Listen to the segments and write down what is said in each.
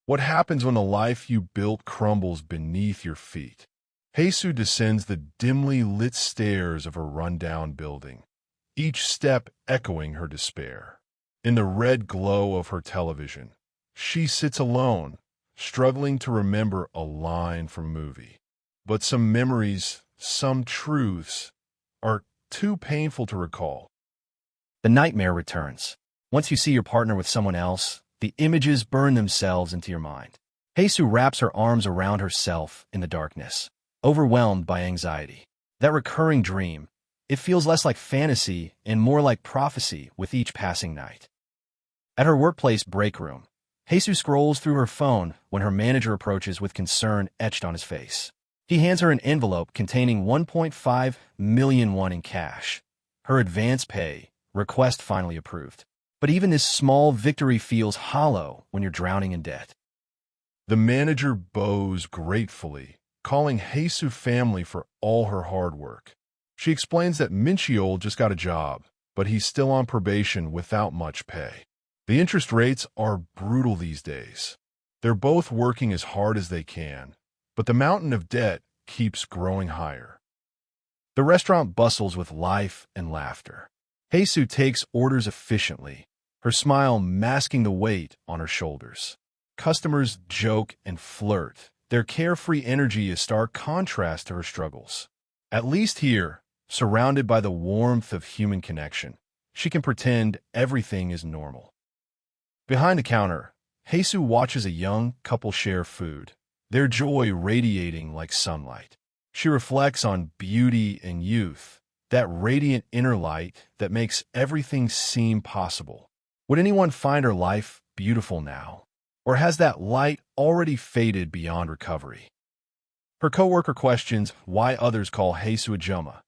What happens when the life you built crumbles beneath your feet? Haesu descends the dimly lit stairs of a rundown building, each step echoing her despair. In the red glow of her television, she sits alone, struggling to remember a line from movie. But some memories, some truths, are too painful to recall. The nightmare returns. Once you see your partner with someone else, the images burn themselves into your mind. Haesu wraps her arms around herself in the darkness, overwhelmed by anxiety. That recurring dream, it feels less like fantasy and more like prophecy with each passing night. At her workplace break room, Haesu scrolls through her phone when her manager approaches with concern etched on his face. He hands her an envelope containing 1.5 million won in cash. Her advance pay request finally approved. But even this small victory feels hollow when you're drowning in debt. The manager bows gratefully, calling Haesu family for all her hard work. She explains that Mincheol just got a job, but he's still on probation without much pay. The interest rates are brutal these days. They're both working as hard as they can, but the mountain of debt keeps growing higher. The restaurant bustles with life and laughter. Haesu takes orders efficiently, her smile masking the weight on her shoulders. Customers joke and flirt. Their carefree energy is stark contrast to her struggles. At least here, surrounded by the warmth of human connection, she can pretend everything is normal. Behind the counter, Haesu watches a young couple share food, their joy radiating like sunlight. She reflects on beauty and youth, that radiant inner light that makes everything seem possible. Would anyone find her life beautiful now? Or has that light already faded beyond recovery? Her coworker questions why others call Haesu a Joma.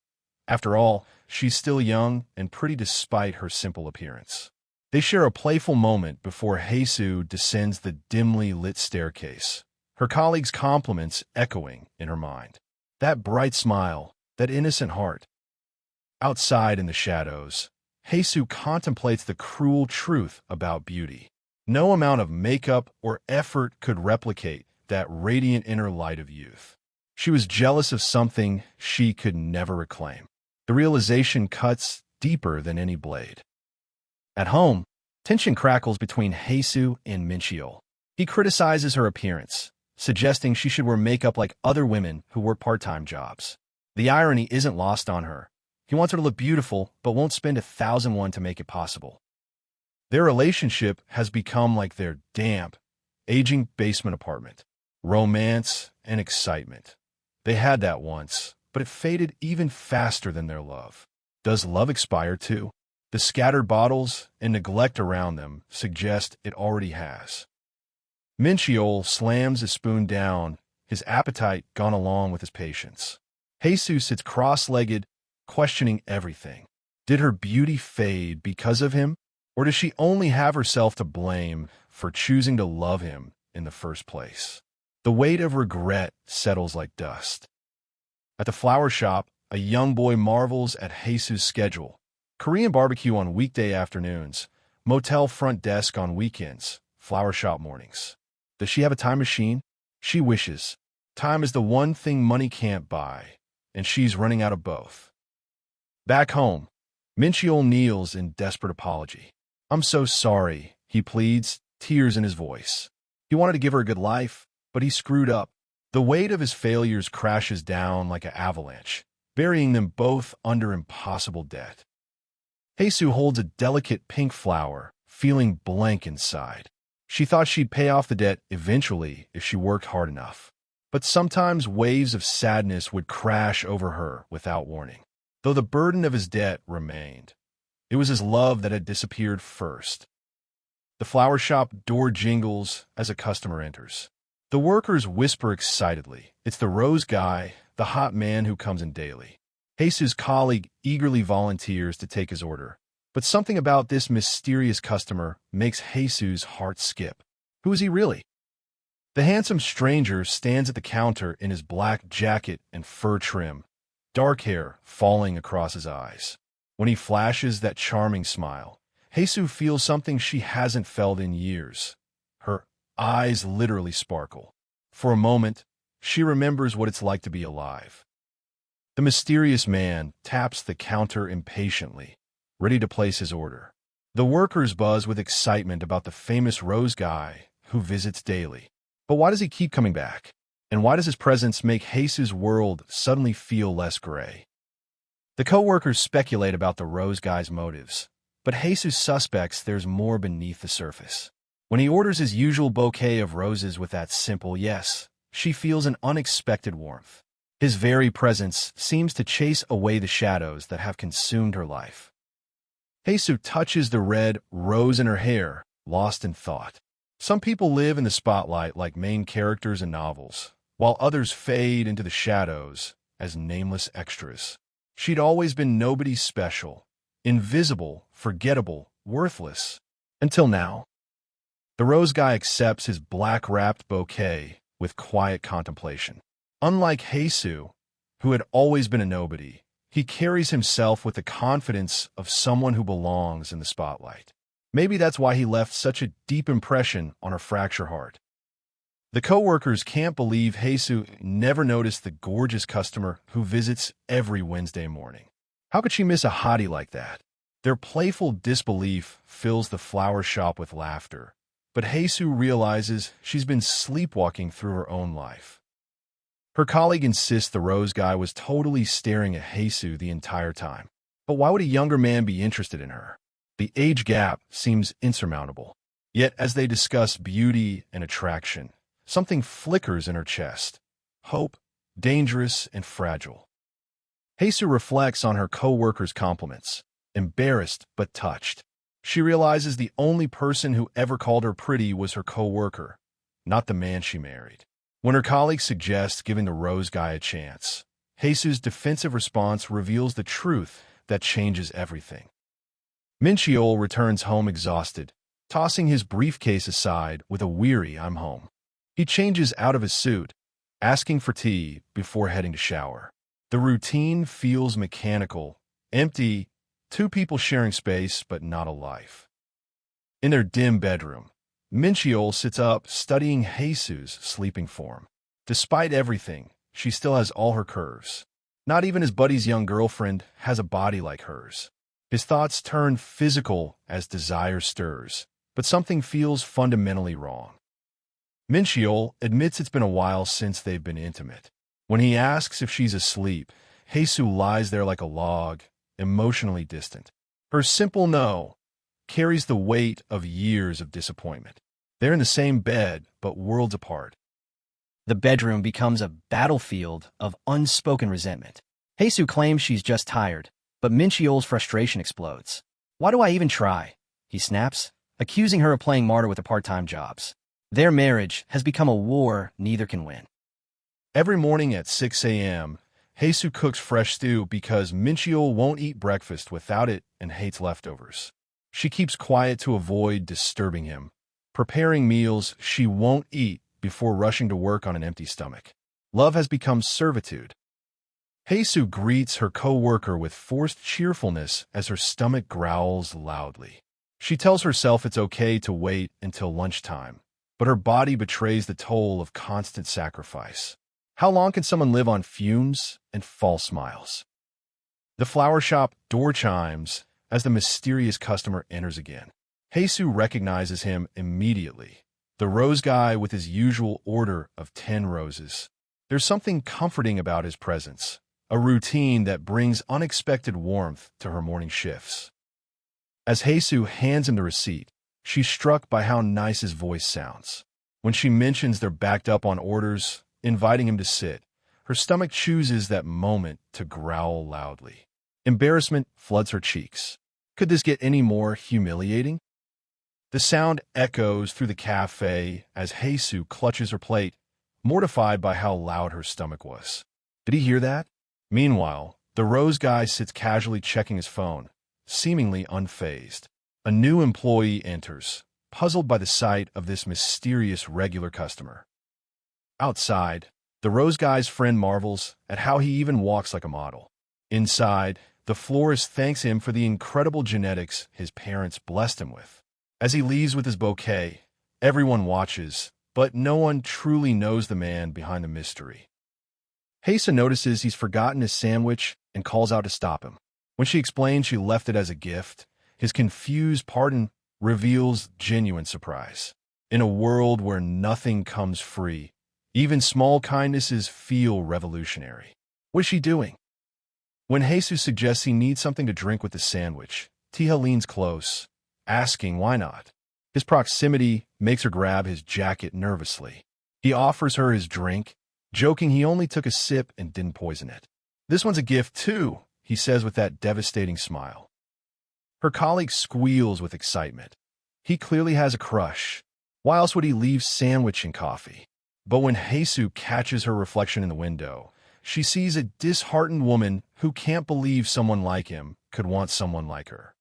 After all, she's still young and pretty despite her simple appearance. They share a playful moment before Haesu descends the dimly lit staircase, her colleagues' compliments echoing in her mind. That bright smile, that innocent heart. Outside in the shadows, Haesu contemplates the cruel truth about beauty. No amount of makeup or effort could replicate that radiant inner light of youth. She was jealous of something she could never reclaim. The realization cuts deeper than any blade. At home, tension crackles between Haesu and Mincheol. He criticizes her appearance, suggesting she should wear makeup like other women who work part-time jobs. The irony isn't lost on her. He wants her to look beautiful, but won't spend 1,000 won to make it possible. Their relationship has become like their damp, aging basement apartment. Romance and excitement. They had that once, but it faded even faster than their love. Does love expire too? The scattered bottles and neglect around them suggest it already has. Mincheol slams his spoon down, his appetite gone along with his patience. Haesu sits cross-legged, questioning everything. Did her beauty fade because of him, or does she only have herself to blame for choosing to love him in the first place? The weight of regret settles like dust. At the flower shop, a young boy marvels at Haesu's schedule. Korean barbecue on weekday afternoons, motel front desk on weekends, flower shop mornings. Does she have a time machine? She wishes. Time is the one thing money can't buy, and she's running out of both. Back home, Mincheol kneels in desperate apology. "I'm so sorry," he pleads, tears in his voice. He wanted to give her a good life, but he screwed up. The weight of his failures crashes down like an avalanche, burying them both under impossible debt. Haesu holds a delicate pink flower, feeling blank inside. She thought she'd pay off the debt eventually if she worked hard enough. But sometimes waves of sadness would crash over her without warning. Though the burden of his debt remained, it was his love that had disappeared first. The flower shop door jingles as a customer enters. The workers whisper excitedly. It's the rose guy, the hot man who comes in daily. Haesu's colleague eagerly volunteers to take his order. But something about this mysterious customer makes Haesu's heart skip. Who is he really? The handsome stranger stands at the counter in his black jacket and fur trim, dark hair falling across his eyes. When he flashes that charming smile, Haesu feels something she hasn't felt in years. Her eyes literally sparkle. For a moment, she remembers what it's like to be alive. The mysterious man taps the counter impatiently, ready to place his order. The workers buzz with excitement about the famous rose guy who visits daily. But why does he keep coming back? And why does his presence make Haesu's world suddenly feel less gray? The co-workers speculate about the rose guy's motives, but Haesu suspects there's more beneath the surface. When he orders his usual bouquet of roses with that simple yes, she feels an unexpected warmth. His very presence seems to chase away the shadows that have consumed her life. Haesu touches the red rose in her hair, lost in thought. Some people live in the spotlight like main characters in novels, while others fade into the shadows as nameless extras. She'd always been nobody special, invisible, forgettable, worthless. Until now. The rose guy accepts his black-wrapped bouquet with quiet contemplation. Unlike Haesu, who had always been a nobody, he carries himself with the confidence of someone who belongs in the spotlight. Maybe that's why he left such a deep impression on her fractured heart. The co-workers can't believe Haesu never noticed the gorgeous customer who visits every Wednesday morning. How could she miss a hottie like that? Their playful disbelief fills the flower shop with laughter, but Haesu realizes she's been sleepwalking through her own life. Her colleague insists the rose guy was totally staring at Haesu the entire time. But why would a younger man be interested in her? The age gap seems insurmountable. Yet as they discuss beauty and attraction, something flickers in her chest. Hope, dangerous and fragile. Haesu reflects on her co-worker's compliments, embarrassed but touched. She realizes the only person who ever called her pretty was her co-worker, not the man she married. When her colleague suggests giving the rose guy a chance, Haesu's defensive response reveals the truth that changes everything. Mincheol returns home exhausted, tossing his briefcase aside with a weary "I'm home." He changes out of his suit, asking for tea before heading to shower. The routine feels mechanical, empty, two people sharing space but not a life. In their dim bedroom, Mincheol sits up studying Haesu's sleeping form. Despite everything, she still has all her curves. Not even his buddy's young girlfriend has a body like hers. His thoughts turn physical as desire stirs, but something feels fundamentally wrong. Mincheol admits it's been a while since they've been intimate. When he asks if she's asleep, Haesu lies there like a log, emotionally distant. Her simple no carries the weight of years of disappointment. They're in the same bed, but worlds apart. The bedroom becomes a battlefield of unspoken resentment. Haesu claims she's just tired, but Mincheol's frustration explodes. "Why do I even try?" he snaps, accusing her of playing martyr with the part-time jobs. Their marriage has become a war neither can win. Every morning at 6 a.m., Haesu cooks fresh stew because Mincheol won't eat breakfast without it and hates leftovers. She keeps quiet to avoid disturbing him, preparing meals she won't eat before rushing to work on an empty stomach. Love has become servitude. Haesu greets her co-worker with forced cheerfulness as her stomach growls loudly. She tells herself it's okay to wait until lunchtime, but her body betrays the toll of constant sacrifice. How long can someone live on fumes and false smiles? The flower shop door chimes as the mysterious customer enters again. Haesu recognizes him immediately, the rose guy with his usual order of 10 roses. There's something comforting about his presence, a routine that brings unexpected warmth to her morning shifts. As Haesu hands him the receipt, she's struck by how nice his voice sounds. When she mentions they're backed up on orders, inviting him to sit, her stomach chooses that moment to growl loudly. Embarrassment floods her cheeks. Could this get any more humiliating? The sound echoes through the cafe as Haesu clutches her plate, mortified by how loud her stomach was. Did he hear that? Meanwhile, the rose guy sits casually checking his phone, seemingly unfazed. A new employee enters, puzzled by the sight of this mysterious regular customer. Outside, the rose guy's friend marvels at how he even walks like a model. Inside, the florist thanks him for the incredible genetics his parents blessed him with. As he leaves with his bouquet, everyone watches, but no one truly knows the man behind the mystery. Haesu notices he's forgotten his sandwich and calls out to stop him. When she explains she left it as a gift, his confused pardon reveals genuine surprise. In a world where nothing comes free, even small kindnesses feel revolutionary. What is she doing? When Haesu suggests he needs something to drink with the sandwich, Taeha leans close, asking why not. His proximity makes her grab his jacket nervously. He offers her his drink, joking he only took a sip and didn't poison it. "This one's a gift too," he says with that devastating smile. Her colleague squeals with excitement. He clearly has a crush. Why else would he leave sandwich and coffee? But when Haesu catches her reflection in the window, she sees a disheartened woman who can't believe someone like him could want someone like her.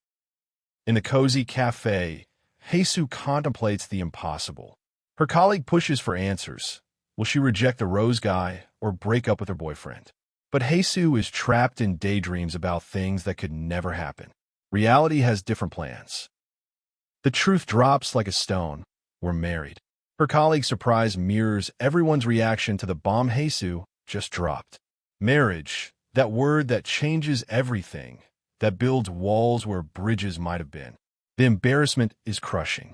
In the cozy cafe, Haesu contemplates the impossible. Her colleague pushes for answers. Will she reject the rose guy or break up with her boyfriend? But Haesu is trapped in daydreams about things that could never happen. Reality has different plans. The truth drops like a stone. We're married. Her colleague's surprise mirrors everyone's reaction to the bomb Haesu just dropped. Marriage, that word that changes everything, that builds walls where bridges might have been. The embarrassment is crushing.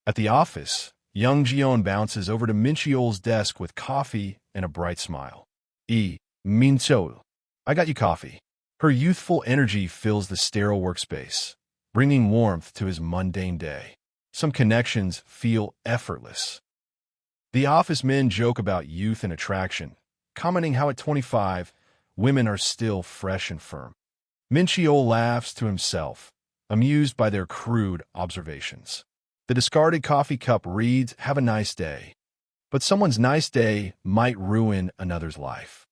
At the office, young Jiyeon bounces over to Mincheol's desk with coffee and a bright smile. Mincheol, I got you coffee." Her youthful energy fills the sterile workspace, bringing warmth to his mundane day. Some connections feel effortless. The office men joke about youth and attraction, commenting how at 25, women are still fresh and firm. Mincheol laughs to himself, amused by their crude observations. The discarded coffee cup reads, "Have a nice day." But someone's nice day might ruin another's life.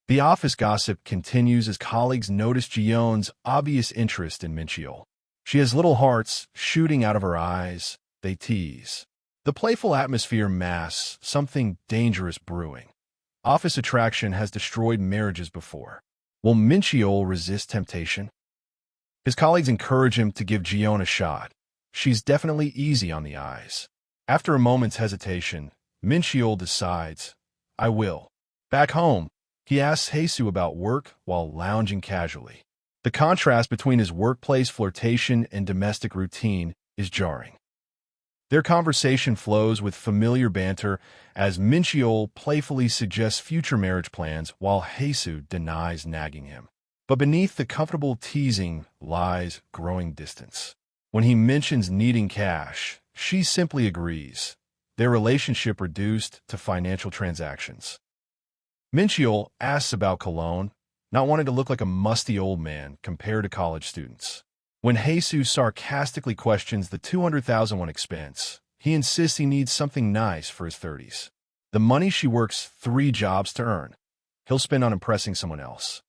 The office gossip continues as colleagues notice Jiyeon's obvious interest in Mincheol. She has little hearts shooting out of her eyes. They tease. The playful atmosphere masks something dangerous brewing. Office attraction has destroyed marriages before. Will Mincheol resist temptation? His colleagues encourage him to give Jiyeon a shot. She's definitely easy on the eyes. After a moment's hesitation, Mincheol decides, "I will." Back home, he asks Haesu about work while lounging casually. The contrast between his workplace flirtation and domestic routine is jarring. Their conversation flows with familiar banter as Mincheol playfully suggests future marriage plans while Haesu denies nagging him. But beneath the comfortable teasing lies growing distance. When he mentions needing cash, she simply agrees, their relationship reduced to financial transactions. Mincheol asks about cologne, not wanting to look like a musty old man compared to college students. When Haesu sarcastically questions the 200,000 expense, he insists he needs something nice for his 30s. The money she works 3 jobs to earn, he'll spend on impressing someone else.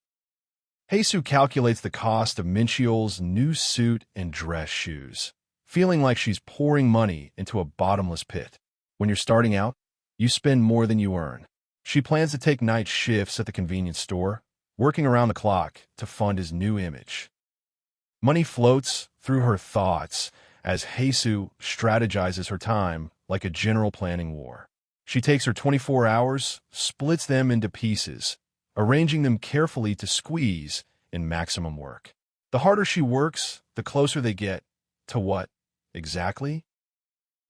Haesu calculates the cost of Mincheol's new suit and dress shoes, feeling like she's pouring money into a bottomless pit. When you're starting out, you spend more than you earn. She plans to take night shifts at the convenience store, working around the clock to fund his new image. Money floats through her thoughts as Haesu strategizes her time like a general planning war. She takes her 24 hours, splits them into pieces, arranging them carefully to squeeze in maximum work. The harder she works, the closer they get to what, exactly?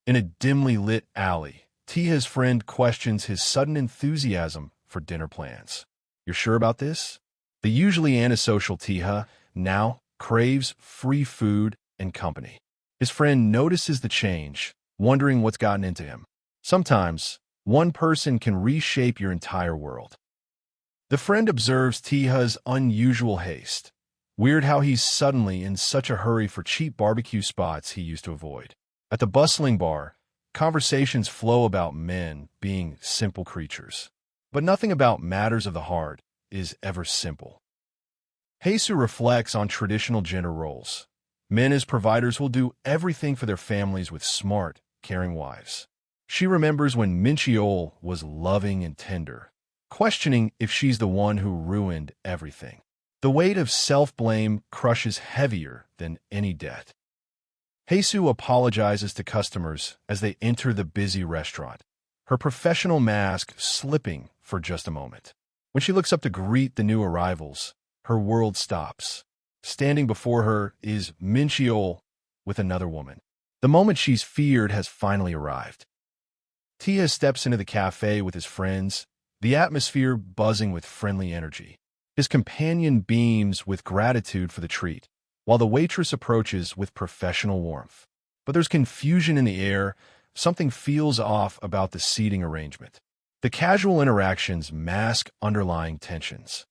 In a dimly lit alley, Taeha's friend questions his sudden enthusiasm for dinner plans. "You're sure about this?" The usually antisocial Taeha now craves free food and company. His friend notices the change, wondering what's gotten into him. Sometimes, one person can reshape your entire world. The friend observes Taeha's unusual haste. Weird how he's suddenly in such a hurry for cheap barbecue spots he used to avoid. At the bustling bar, conversations flow about men being simple creatures. But nothing about matters of the heart is ever simple. Haesu reflects on traditional gender roles. Men as providers will do everything for their families with smart, caring wives. She remembers when Mincheol was loving and tender, questioning if she's the one who ruined everything. The weight of self-blame crushes heavier than any debt. Haesu apologizes to customers as they enter the busy restaurant, her professional mask slipping for just a moment. When she looks up to greet the new arrivals, her world stops. Standing before her is Mincheol with another woman. The moment she's feared has finally arrived. Taeha steps into the cafe with his friends, the atmosphere buzzing with friendly energy. His companion beams with gratitude for the treat, while the waitress approaches with professional warmth. But there's confusion in the air. Something feels off about the seating arrangement. The casual interactions mask underlying tensions.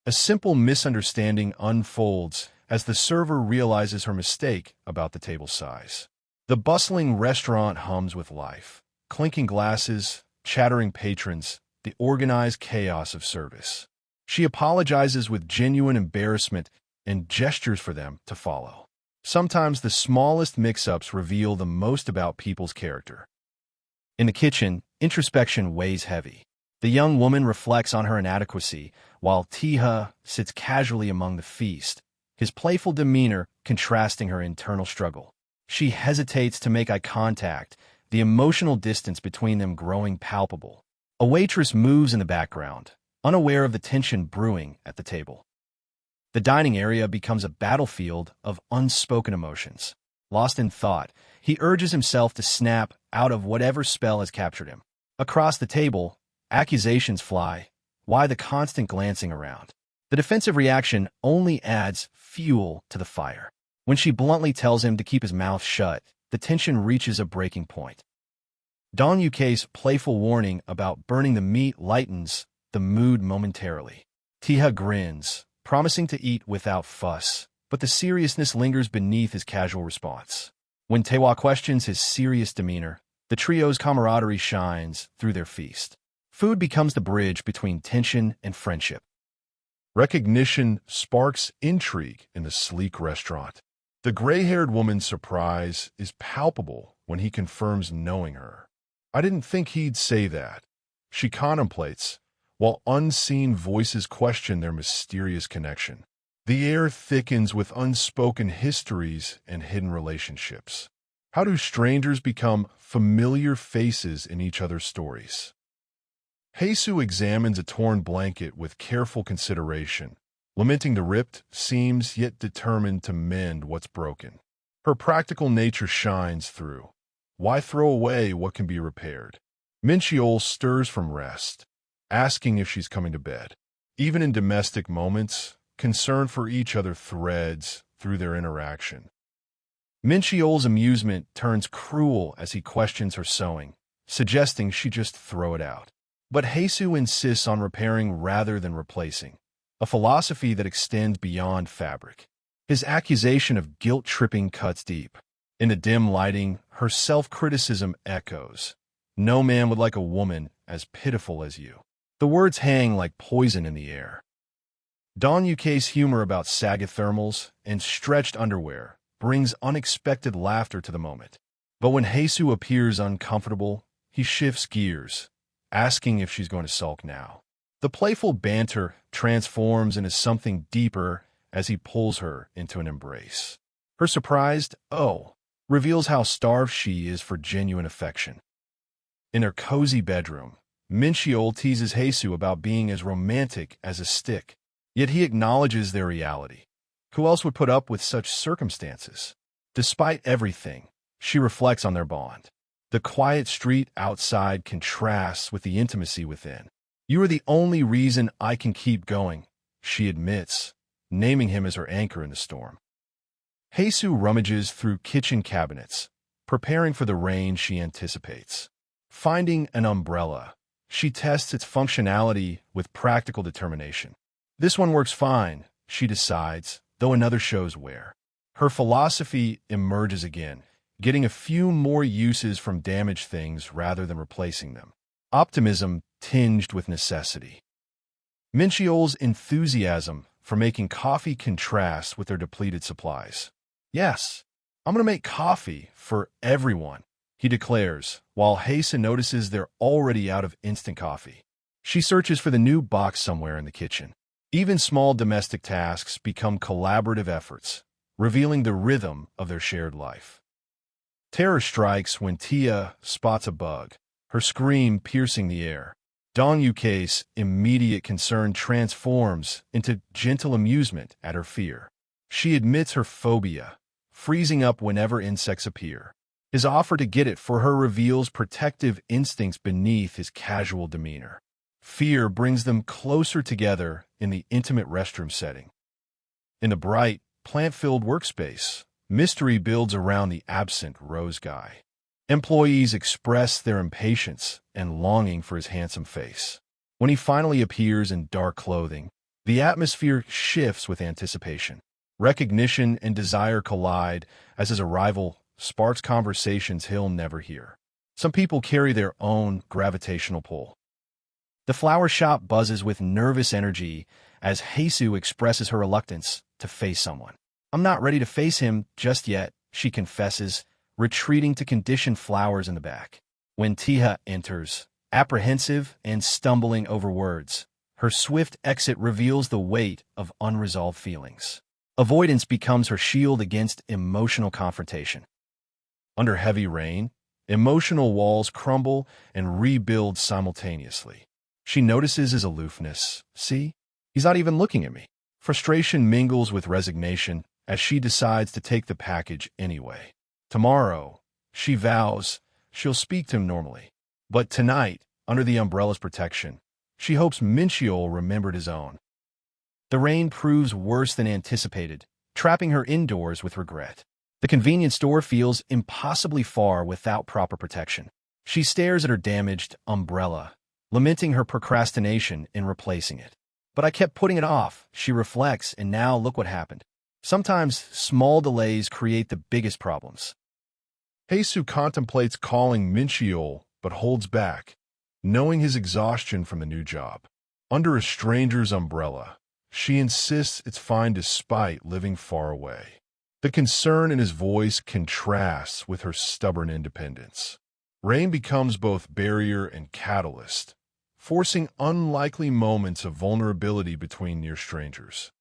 A simple misunderstanding unfolds as the server realizes her mistake about the table size. The bustling restaurant hums with life. Clinking glasses, chattering patrons, the organized chaos of service. She apologizes with genuine embarrassment and gestures for them to follow. Sometimes the smallest mix-ups reveal the most about people's character. In the kitchen, introspection weighs heavy. The young woman reflects on her inadequacy, while Taeha sits casually among the feast, his playful demeanor contrasting her internal struggle. She hesitates to make eye contact, the emotional distance between them growing palpable. A waitress moves in the background, unaware of the tension brewing at the table. The dining area becomes a battlefield of unspoken emotions. Lost in thought, he urges himself to snap out of whatever spell has captured him. Across the table, accusations fly. Why the constant glancing around? The defensive reaction only adds fuel to the fire. When she bluntly tells him to keep his mouth shut, the tension reaches a breaking point. Don Yuke's playful warning about burning the meat lightens the mood momentarily. Taeha grins, promising to eat without fuss, but the seriousness lingers beneath his casual response. When Taeha questions his serious demeanor, the trio's camaraderie shines through their feast. Food becomes the bridge between tension and friendship. Recognition sparks intrigue in the sleek restaurant. The gray-haired woman's surprise is palpable when he confirms knowing her. I didn't think he'd say that. She contemplates, while unseen voices question their mysterious connection. The air thickens with unspoken histories and hidden relationships. How do strangers become familiar faces in each other's stories? Haesu examines a torn blanket with careful consideration, lamenting the ripped seams yet determined to mend what's broken. Her practical nature shines through. Why throw away what can be repaired? Mincheol stirs from rest, asking if she's coming to bed. Even in domestic moments, concern for each other threads through their interaction. Mincheol's amusement turns cruel as he questions her sewing, suggesting she just throw it out. But Haesu insists on repairing rather than replacing, a philosophy that extends beyond fabric. His accusation of guilt-tripping cuts deep. In the dim lighting, her self-criticism echoes. No man would like a woman as pitiful as you. The words hang like poison in the air. Don Yuke's humor about saggy thermals and stretched underwear brings unexpected laughter to the moment. But when Haesu appears uncomfortable, he shifts gears, asking if she's going to sulk now. The playful banter transforms into something deeper as he pulls her into an embrace. Her surprised "oh" reveals how starved she is for genuine affection. In her cozy bedroom, Mincheol teases Haesu about being as romantic as a stick, yet he acknowledges their reality. Who else would put up with such circumstances? Despite everything, she reflects on their bond. The quiet street outside contrasts with the intimacy within. You are the only reason I can keep going, she admits, naming him as her anchor in the storm. Haesu rummages through kitchen cabinets, preparing for the rain she anticipates. Finding an umbrella, she tests its functionality with practical determination. This one works fine, she decides, though another shows wear. Her philosophy emerges again, getting a few more uses from damaged things rather than replacing them. Optimism tinged with necessity. Mincheol's enthusiasm for making coffee contrasts with their depleted supplies. Yes, I'm going to make coffee for everyone, he declares, while Haesu notices they're already out of instant coffee. She searches for the new box somewhere in the kitchen. Even small domestic tasks become collaborative efforts, revealing the rhythm of their shared life. Terror strikes when Taeha spots a bug, her scream piercing the air. Dong Yuka's immediate concern transforms into gentle amusement at her fear. She admits her phobia, freezing up whenever insects appear. His offer to get it for her reveals protective instincts beneath his casual demeanor. Fear brings them closer together in the intimate restroom setting. In the bright, plant-filled workspace, mystery builds around the absent Rose guy. Employees express their impatience and longing for his handsome face. When he finally appears in dark clothing, the atmosphere shifts with anticipation. Recognition and desire collide as his arrival sparks conversations he'll never hear. Some people carry their own gravitational pull. The flower shop buzzes with nervous energy as Haesu expresses her reluctance to face someone. "I'm not ready to face him just yet," she confesses, retreating to conditioned flowers in the back. When Taeha enters, apprehensive and stumbling over words, her swift exit reveals the weight of unresolved feelings. Avoidance becomes her shield against emotional confrontation. Under heavy rain, emotional walls crumble and rebuild simultaneously. She notices his aloofness. "See? He's not even looking at me." Frustration mingles with resignation as she decides to take the package anyway. Tomorrow, she vows, she'll speak to him normally. But tonight, under the umbrella's protection, she hopes Mincheol remembered his own. The rain proves worse than anticipated, trapping her indoors with regret. The convenience store feels impossibly far without proper protection. She stares at her damaged umbrella, lamenting her procrastination in replacing it. "But I kept putting it off," she reflects, and now look what happened. Sometimes small delays create the biggest problems. Haesu contemplates calling Mincheol, but holds back, knowing his exhaustion from the new job. Under a stranger's umbrella, she insists it's fine despite living far away. The concern in his voice contrasts with her stubborn independence. Rain becomes both barrier and catalyst, forcing unlikely moments of vulnerability between near strangers.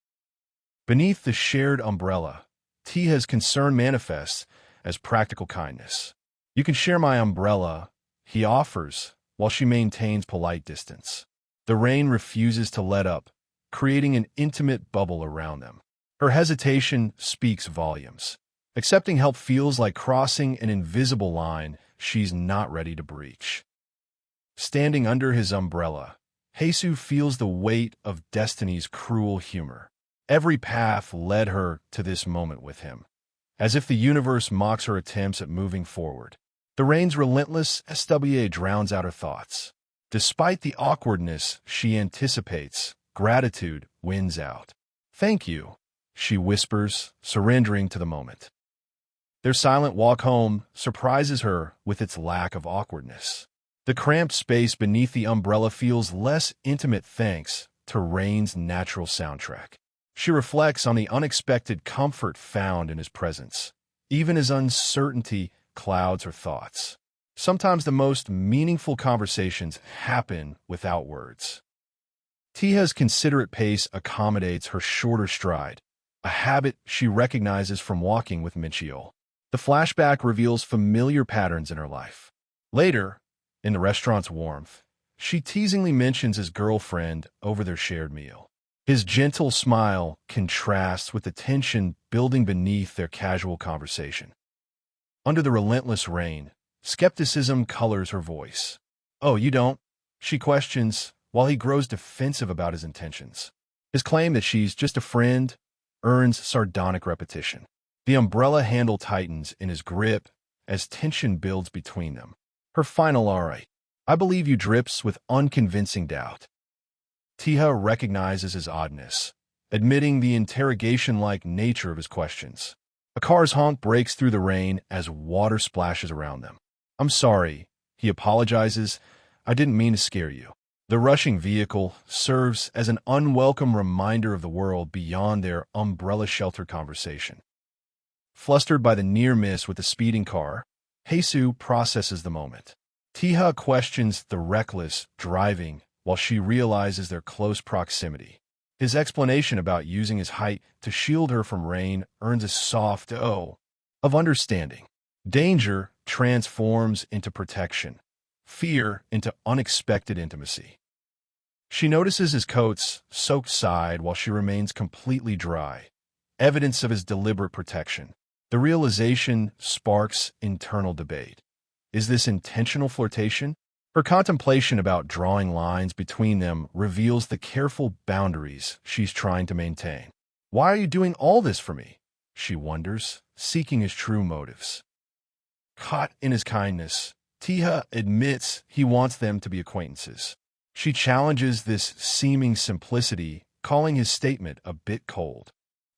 Beneath the shared umbrella, Taeha's concern manifests as practical kindness. "You can share my umbrella," he offers, while she maintains polite distance. The rain refuses to let up, creating an intimate bubble around them. Her hesitation speaks volumes. Accepting help feels like crossing an invisible line she's not ready to breach. Standing under his umbrella, Haesu feels the weight of destiny's cruel humor. Every path led her to this moment with him, as if the universe mocks her attempts at moving forward. The rain's relentless SWA drowns out her thoughts. Despite the awkwardness she anticipates, gratitude wins out. "Thank you," she whispers, surrendering to the moment. Their silent walk home surprises her with its lack of awkwardness. The cramped space beneath the umbrella feels less intimate thanks to rain's natural soundtrack. She reflects on the unexpected comfort found in his presence, even as uncertainty clouds her thoughts. Sometimes the most meaningful conversations happen without words. Taeha's considerate pace accommodates her shorter stride, a habit she recognizes from walking with Mincheol. The flashback reveals familiar patterns in her life. Later, in the restaurant's warmth, she teasingly mentions his girlfriend over their shared meal. His gentle smile contrasts with the tension building beneath their casual conversation. Under the relentless rain, skepticism colors her voice. "Oh, you don't?" she questions, while he grows defensive about his intentions. His claim that she's just a friend earns sardonic repetition. The umbrella handle tightens in his grip as tension builds between them. Her final "alright, I believe you" drips with unconvincing doubt. Taeha recognizes his oddness, admitting the interrogation-like nature of his questions. A car's honk breaks through the rain as water splashes around them. "I'm sorry," he apologizes. "I didn't mean to scare you." The rushing vehicle serves as an unwelcome reminder of the world beyond their umbrella-sheltered conversation. Flustered by the near miss with the speeding car, Haesu processes the moment. Taeha questions the reckless driving while she realizes their close proximity. His explanation about using his height to shield her from rain earns a soft "oh" of understanding. Danger transforms into protection, fear into unexpected intimacy. She notices his coat's soaked side while she remains completely dry, evidence of his deliberate protection. The realization sparks internal debate. Is this intentional flirtation? Her contemplation about drawing lines between them reveals the careful boundaries she's trying to maintain. Why are you doing all this for me? She wonders, seeking his true motives. Caught in his kindness, Taeha admits he wants them to be acquaintances. She challenges this seeming simplicity, calling his statement a bit cold.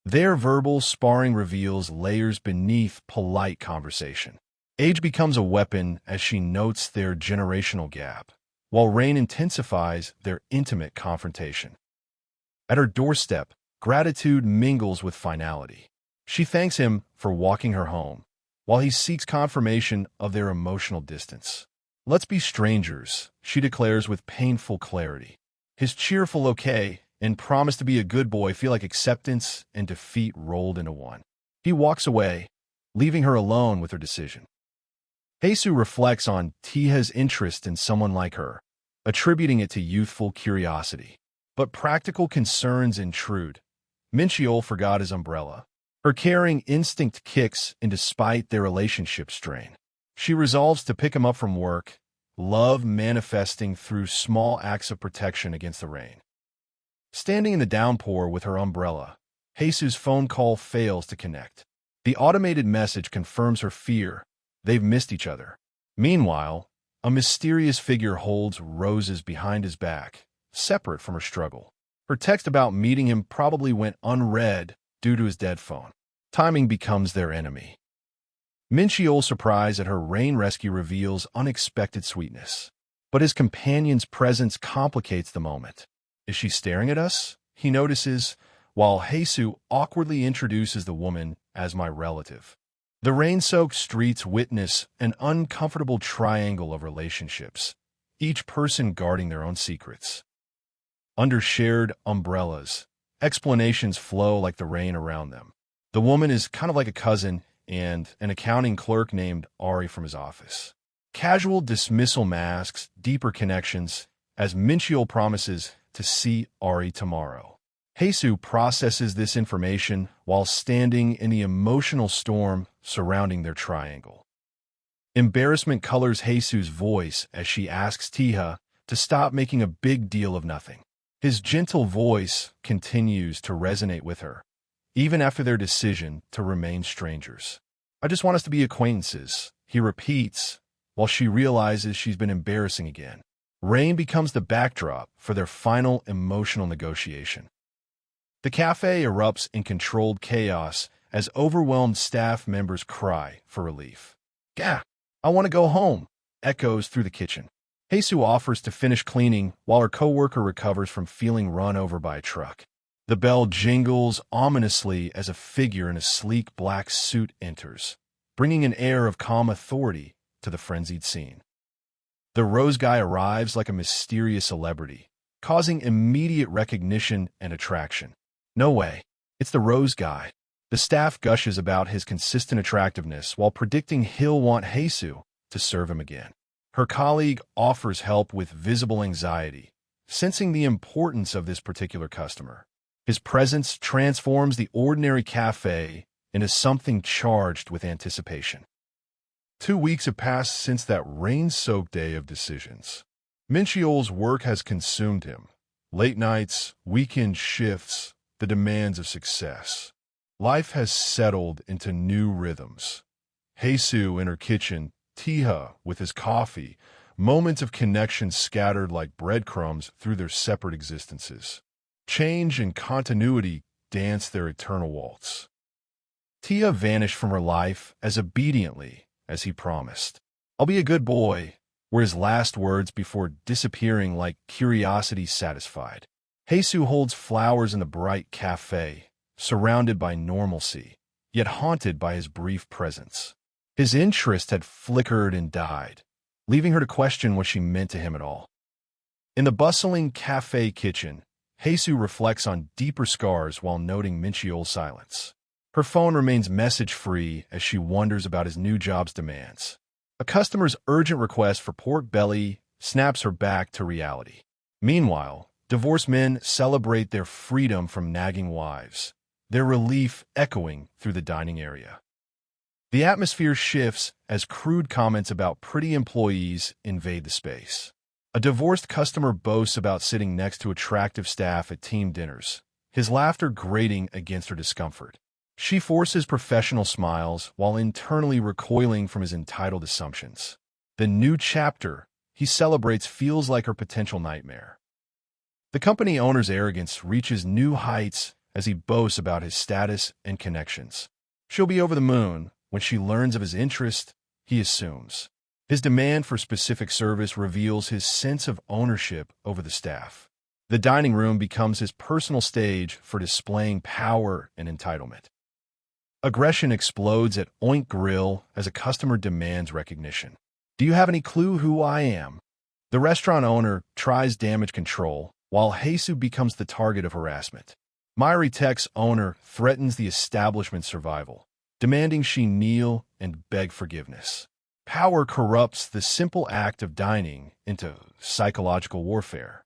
Their verbal sparring reveals layers beneath polite conversation. Age becomes a weapon as she notes their generational gap, while rain intensifies their intimate confrontation. At her doorstep, gratitude mingles with finality. She thanks him for walking her home, while he seeks confirmation of their emotional distance. "Let's be strangers," she declares with painful clarity. His cheerful okay and promise to be a good boy feel like acceptance and defeat rolled into one. He walks away, leaving her alone with her decision. Haesu reflects on Taeha's interest in someone like her, attributing it to youthful curiosity. But practical concerns intrude. Mincheol forgot his umbrella. Her caring instinct kicks in despite their relationship strain. She resolves to pick him up from work, love manifesting through small acts of protection against the rain. Standing in the downpour with her umbrella, Haesu's phone call fails to connect. The automated message confirms her fear. They've missed each other. Meanwhile, a mysterious figure holds roses behind his back, separate from her struggle. Her text about meeting him probably went unread due to his dead phone. Timing becomes their enemy. Mincheol's surprise at her rain rescue reveals unexpected sweetness. But his companion's presence complicates the moment. "Is she staring at us?" he notices, while Haesu awkwardly introduces the woman as "my relative." The rain-soaked streets witness an uncomfortable triangle of relationships, each person guarding their own secrets. Under shared umbrellas, explanations flow like the rain around them. The woman is kind of like a cousin and an accounting clerk named Ari from his office. Casual dismissal masks deeper connections as Mincheol promises to see Ari tomorrow. Haesu processes this information while standing in the emotional storm surrounding their triangle. Embarrassment colors Haesu's voice as she asks Taeha to stop making a big deal of nothing. His gentle voice continues to resonate with her, even after their decision to remain strangers. "I just want us to be acquaintances," he repeats, while she realizes she's been embarrassing again. Rain becomes the backdrop for their final emotional negotiation. The cafe erupts in controlled chaos as overwhelmed staff members cry for relief. "Gah, I want to go home," echoes through the kitchen. Haesu offers to finish cleaning while her coworker recovers from feeling run over by a truck. The bell jingles ominously as a figure in a sleek black suit enters, bringing an air of calm authority to the frenzied scene. The Rose Guy arrives like a mysterious celebrity, causing immediate recognition and attraction. "No way, it's the Rose Guy." The staff gushes about his consistent attractiveness while predicting he'll want Haesu to serve him again. Her colleague offers help with visible anxiety, sensing the importance of this particular customer. His presence transforms the ordinary cafe into something charged with anticipation. 2 weeks have passed since that rain-soaked day of decisions. Mincheol's work has consumed him. Late nights, weekend shifts, the demands of success. Life has settled into new rhythms. Haesu in her kitchen, Taeha with his coffee, moments of connection scattered like breadcrumbs through their separate existences. Change and continuity dance their eternal waltz. Taeha vanished from her life as obediently as he promised. "I'll be a good boy," were his last words before disappearing like curiosity satisfied. Haesu holds flowers in the bright cafe, surrounded by normalcy, yet haunted by his brief presence. His interest had flickered and died, leaving her to question what she meant to him at all. In the bustling cafe kitchen, Haesu reflects on deeper scars while noting Mincheol's silence. Her phone remains message-free as she wonders about his new job's demands. A customer's urgent request for pork belly snaps her back to reality. Meanwhile, divorced men celebrate their freedom from nagging wives, their relief echoing through the dining area. The atmosphere shifts as crude comments about pretty employees invade the space. A divorced customer boasts about sitting next to attractive staff at team dinners, his laughter grating against her discomfort. She forces professional smiles while internally recoiling from his entitled assumptions. The new chapter he celebrates feels like her potential nightmare. The company owner's arrogance reaches new heights as he boasts about his status and connections. She'll be over the moon when she learns of his interest, he assumes. His demand for specific service reveals his sense of ownership over the staff. The dining room becomes his personal stage for displaying power and entitlement. Aggression explodes at Oink Grill as a customer demands recognition. "Do you have any clue who I am?" The restaurant owner tries damage control, while Haesu becomes the target of harassment. Myri Tech's owner threatens the establishment's survival, demanding she kneel and beg forgiveness. Power corrupts the simple act of dining into psychological warfare.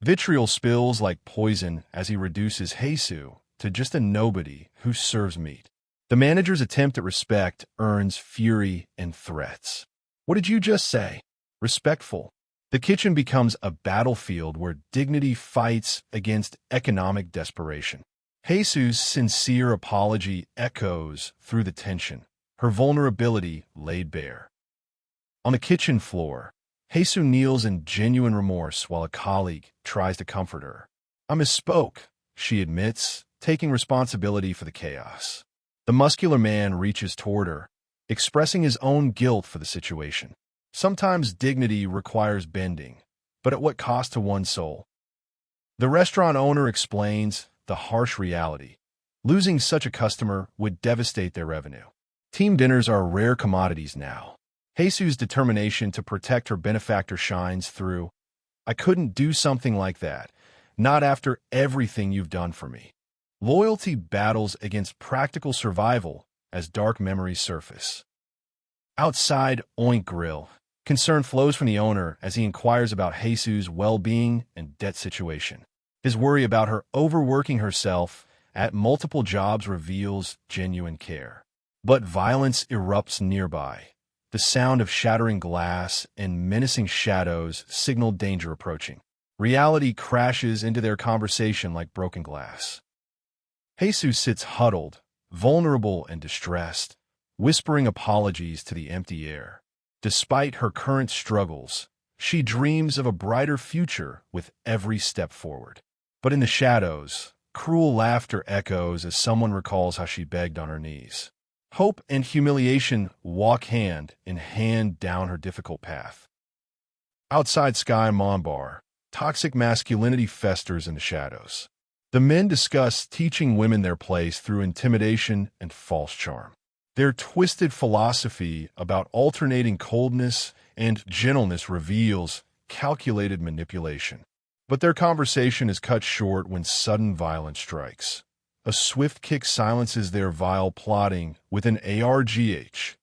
Vitriol spills like poison as he reduces Haesu to just a nobody who serves meat. The manager's attempt at respect earns fury and threats. "What did you just say?" "Respectful." The kitchen becomes a battlefield where dignity fights against economic desperation. Haesu's sincere apology echoes through the tension, her vulnerability laid bare. On the kitchen floor, Haesu kneels in genuine remorse while a colleague tries to comfort her. "I misspoke," she admits, taking responsibility for the chaos. The muscular man reaches toward her, expressing his own guilt for the situation. Sometimes dignity requires bending, but at what cost to one's soul? The restaurant owner explains the harsh reality. Losing such a customer would devastate their revenue. Team dinners are rare commodities now. Haesu's determination to protect her benefactor shines through. "I couldn't do something like that, not after everything you've done for me." Loyalty battles against practical survival as dark memories surface. Outside Oink Grill, concern flows from the owner as he inquires about Haesu's well-being and debt situation. His worry about her overworking herself at multiple jobs reveals genuine care. But violence erupts nearby. The sound of shattering glass and menacing shadows signal danger approaching. Reality crashes into their conversation like broken glass. Haesu sits huddled, vulnerable and distressed, whispering apologies to the empty air. Despite her current struggles, she dreams of a brighter future with every step forward. But in the shadows, cruel laughter echoes as someone recalls how she begged on her knees. Hope and humiliation walk hand in hand down her difficult path. Outside Sky Monbar, toxic masculinity festers in the shadows. The men discuss teaching women their place through intimidation and false charm. Their twisted philosophy about alternating coldness and gentleness reveals calculated manipulation. But their conversation is cut short when sudden violence strikes. A swift kick silences their vile plotting with an ARGH.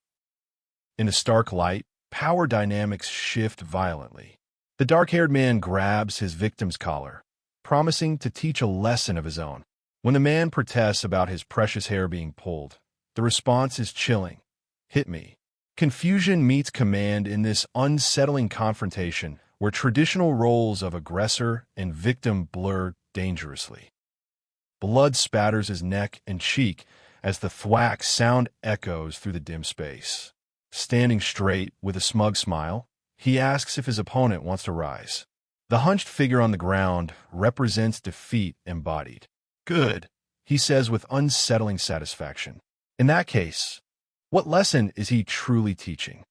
In the stark light, power dynamics shift violently. The dark-haired man grabs his victim's collar, promising to teach a lesson of his own. When the man protests about his precious hair being pulled, the response is chilling. "Hit me." Confusion meets command in this unsettling confrontation where traditional roles of aggressor and victim blur dangerously. Blood spatters his neck and cheek as the thwack sound echoes through the dim space. Standing straight with a smug smile, he asks if his opponent wants to rise. The hunched figure on the ground represents defeat embodied. "Good," he says with unsettling satisfaction. In that case, what lesson is he truly teaching?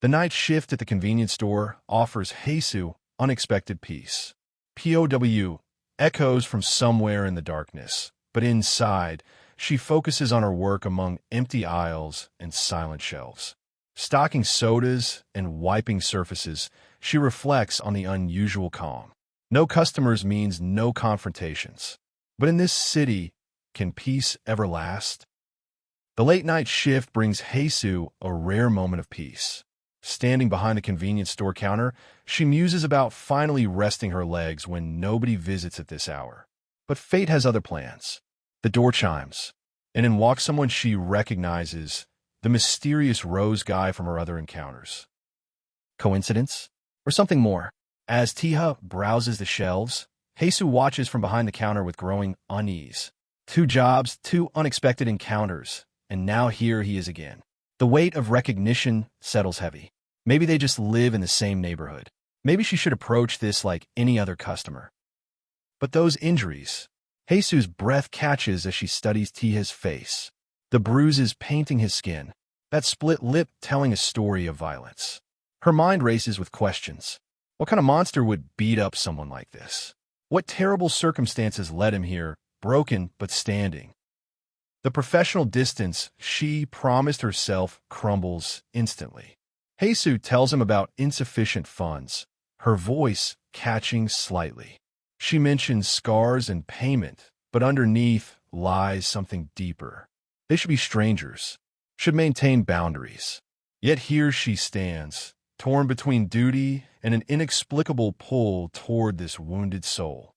The night shift at the convenience store offers Haesu unexpected peace. POW echoes from somewhere in the darkness, but inside, she focuses on her work among empty aisles and silent shelves. Stocking sodas and wiping surfaces, she reflects on the unusual calm. No customers means no confrontations. But in this city, can peace ever last? The late-night shift brings Haesu a rare moment of peace. Standing behind the convenience store counter, she muses about finally resting her legs when nobody visits at this hour. But fate has other plans. The door chimes, and in walks someone she recognizes, the mysterious Rose guy from her other encounters. Coincidence? Or something more? As Taeha browses the shelves, Haesu watches from behind the counter with growing unease. 2 jobs, 2 unexpected encounters, and now here he is again. The weight of recognition settles heavy. Maybe they just live in the same neighborhood. Maybe she should approach this like any other customer. But those injuries. Haesu's breath catches as she studies Taeha's face. The bruises painting his skin. That split lip telling a story of violence. Her mind races with questions. What kind of monster would beat up someone like this? What terrible circumstances led him here, broken but standing? The professional distance she promised herself crumbles instantly. Haesu tells him about insufficient funds, her voice catching slightly. She mentions scars and payment, but underneath lies something deeper. They should be strangers, should maintain boundaries. Yet here she stands, torn between duty and an inexplicable pull toward this wounded soul.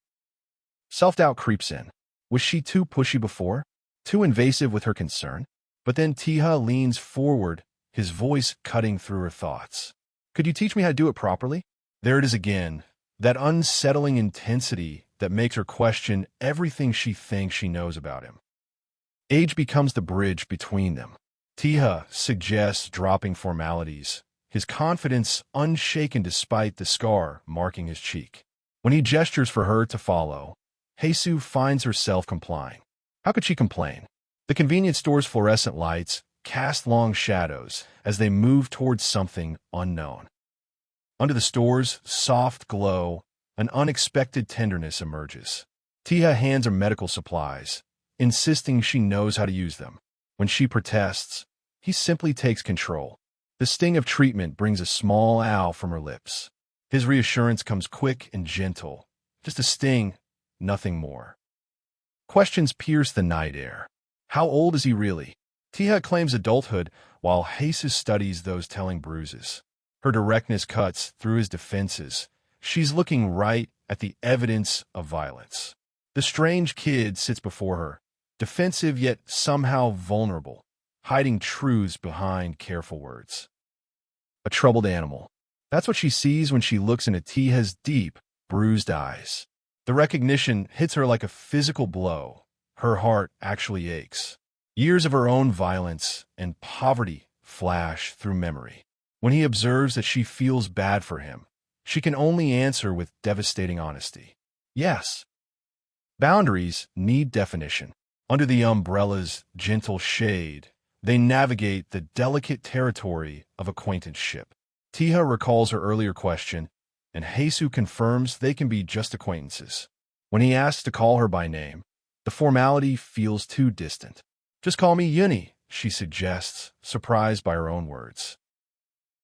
Self-doubt creeps in. Was she too pushy before? Too invasive with her concern? But then Taeha leans forward, his voice cutting through her thoughts. Could you teach me how to do it properly? There it is again, that unsettling intensity that makes her question everything she thinks she knows about him. Age becomes the bridge between them. Taeha suggests dropping formalities, his confidence unshaken despite the scar marking his cheek. When he gestures for her to follow, Haesu finds herself complying. How could she complain? The convenience store's fluorescent lights cast long shadows as they move towards something unknown. Under the store's soft glow, an unexpected tenderness emerges. Taeha hands her medical supplies, insisting she knows how to use them. When she protests, he simply takes control. The sting of treatment brings a small ow from her lips. His reassurance comes quick and gentle. Just a sting, nothing more. Questions pierce the night air. How old is he really? Taeha claims adulthood, while Haesu studies those telling bruises. Her directness cuts through his defenses. She's looking right at the evidence of violence. The strange kid sits before her, defensive yet somehow vulnerable, hiding truths behind careful words. A troubled animal. That's what she sees when she looks into Taeha's deep, bruised eyes. The recognition hits her like a physical blow. Her heart actually aches. Years of her own violence and poverty flash through memory. When he observes that she feels bad for him, she can only answer with devastating honesty. Yes. Boundaries need definition. Under the umbrella's gentle shade, they navigate the delicate territory of acquaintanceship. Taeha recalls her earlier question, and Haesu confirms they can be just acquaintances. When he asks to call her by name, the formality feels too distant. Just call me Yuni, she suggests, surprised by her own words.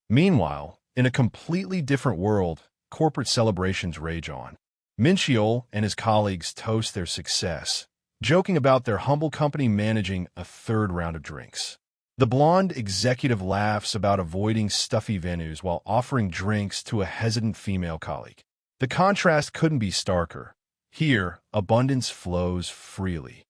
Meanwhile, in a completely different world, corporate celebrations rage on. Mincheol and his colleagues toast their success, joking about their humble company managing a 3rd round of drinks. The blonde executive laughs about avoiding stuffy venues while offering drinks to a hesitant female colleague. The contrast couldn't be starker. Here, abundance flows freely.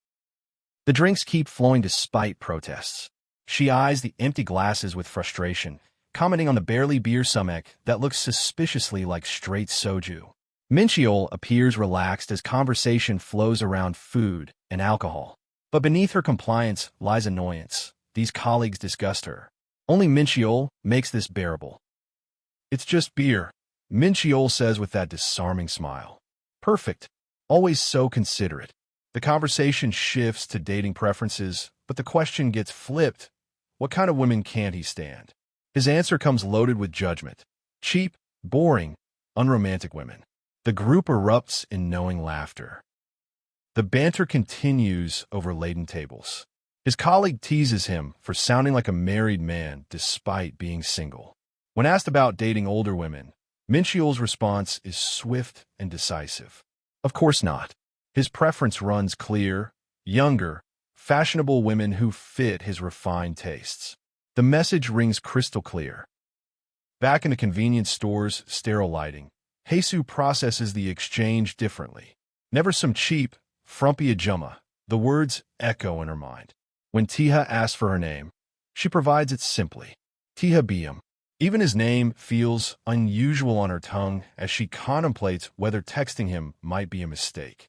The drinks keep flowing despite protests. She eyes the empty glasses with frustration, commenting on the barely beer sumek that looks suspiciously like straight soju. Mincheol appears relaxed as conversation flows around food and alcohol. But beneath her compliance lies annoyance. These colleagues disgust her. Only Mincheol makes this bearable. It's just beer, Mincheol says with that disarming smile. Perfect. Always so considerate. The conversation shifts to dating preferences, but the question gets flipped. What kind of women can't he stand? His answer comes loaded with judgment. Cheap, boring, unromantic women. The group erupts in knowing laughter. The banter continues over laden tables. His colleague teases him for sounding like a married man despite being single. When asked about dating older women, Mincheol's response is swift and decisive. Of course not. His preference runs clear, younger, fashionable women who fit his refined tastes. The message rings crystal clear. Back in the convenience store's sterile lighting, Haesu processes the exchange differently. Never some cheap, frumpy ajumma. The words echo in her mind. When Taeha asks for her name, she provides it simply. Taeha Biam. Even his name feels unusual on her tongue as she contemplates whether texting him might be a mistake.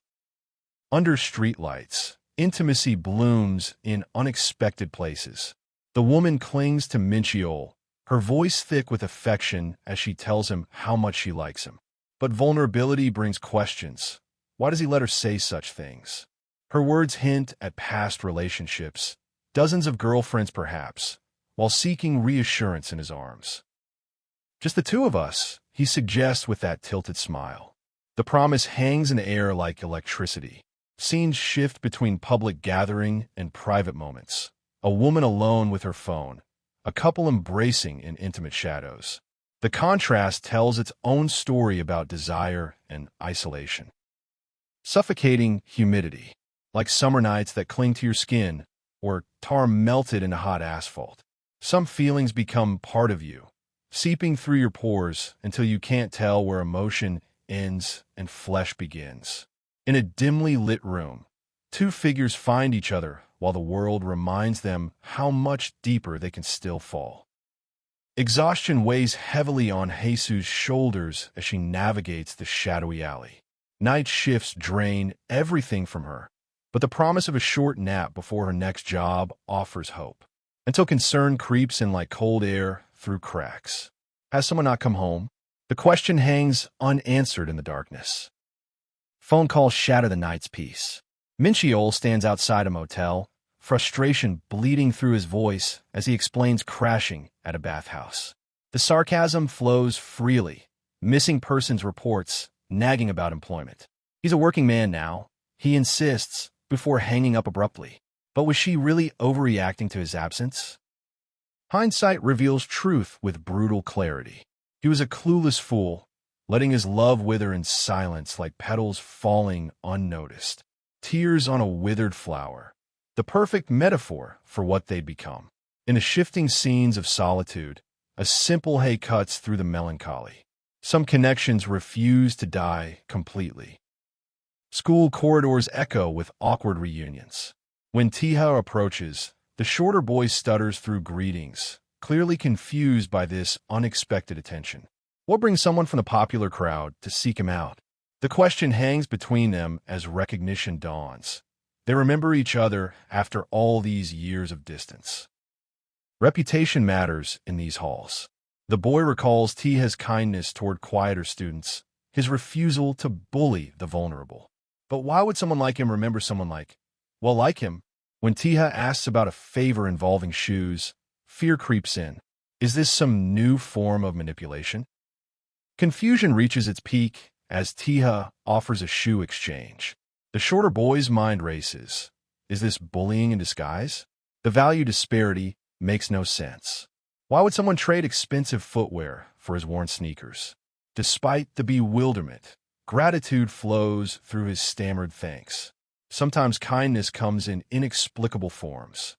Under streetlights, intimacy blooms in unexpected places. The woman clings to Mincheol, her voice thick with affection as she tells him how much she likes him. But vulnerability brings questions. Why does he let her say such things? Her words hint at past relationships, dozens of girlfriends perhaps, while seeking reassurance in his arms. Just the two of us, he suggests with that tilted smile. The promise hangs in the air like electricity. Scenes shift between public gathering and private moments. A woman alone with her phone, a couple embracing in intimate shadows. The contrast tells its own story about desire and isolation. Suffocating humidity, like summer nights that cling to your skin, or tar melted into hot asphalt. Some feelings become part of you, seeping through your pores until you can't tell where emotion ends and flesh begins. In a dimly lit room, two figures find each other while the world reminds them how much deeper they can still fall. Exhaustion weighs heavily on Haesu's shoulders as she navigates the shadowy alley. Night shifts drain everything from her, but the promise of a short nap before her next job offers hope. Until concern creeps in like cold air through cracks. Has someone not come home? The question hangs unanswered in the darkness. Phone calls shatter the night's peace. Mincheol stands outside a motel, frustration bleeding through his voice as he explains crashing at a bathhouse. The sarcasm flows freely, missing persons reports, nagging about employment. He's a working man now, he insists, before hanging up abruptly. But was she really overreacting to his absence? Hindsight reveals truth with brutal clarity. He was a clueless fool, letting his love wither in silence like petals falling unnoticed. Tears on a withered flower. The perfect metaphor for what they'd become. In the shifting scenes of solitude, a simple hey cuts through the melancholy. Some connections refuse to die completely. School corridors echo with awkward reunions. When Taeha approaches, the shorter boy stutters through greetings, clearly confused by this unexpected attention. What brings someone from the popular crowd to seek him out? The question hangs between them as recognition dawns. They remember each other after all these years of distance. Reputation matters in these halls. The boy recalls Taeha's kindness toward quieter students, his refusal to bully the vulnerable. But why would someone like him remember someone like him? When Taeha asks about a favor involving shoes, fear creeps in. Is this some new form of manipulation? Confusion reaches its peak as Taeha offers a shoe exchange. The shorter boy's mind races. Is this bullying in disguise? The value disparity makes no sense. Why would someone trade expensive footwear for his worn sneakers? Despite the bewilderment, gratitude flows through his stammered thanks. Sometimes kindness comes in inexplicable forms.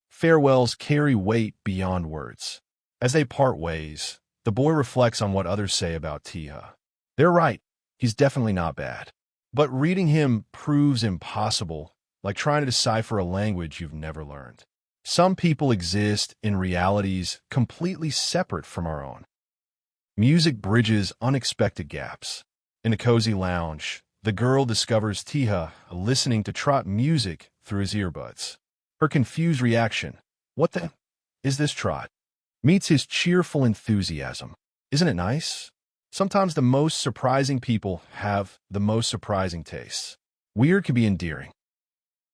Farewells carry weight beyond words. As they part ways, the boy reflects on what others say about Taeha. They're right, he's definitely not bad. But reading him proves impossible, like trying to decipher a language you've never learned. Some people exist in realities completely separate from our own. Music bridges unexpected gaps. In a cozy lounge, the girl discovers Taeha listening to trot music through his earbuds. Her confused reaction, "What the is this trot?" meets his cheerful enthusiasm. Isn't it nice? Sometimes the most surprising people have the most surprising tastes. Weird can be endearing.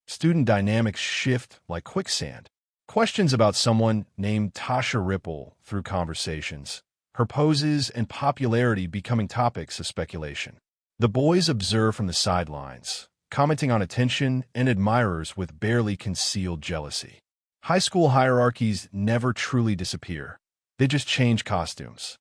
Student dynamics shift like quicksand. Questions about someone named Tasha ripple through conversations, her poses and popularity becoming topics of speculation. The boys observe from the sidelines, commenting on attention and admirers with barely concealed jealousy. High school hierarchies never truly disappear. They just change costumes.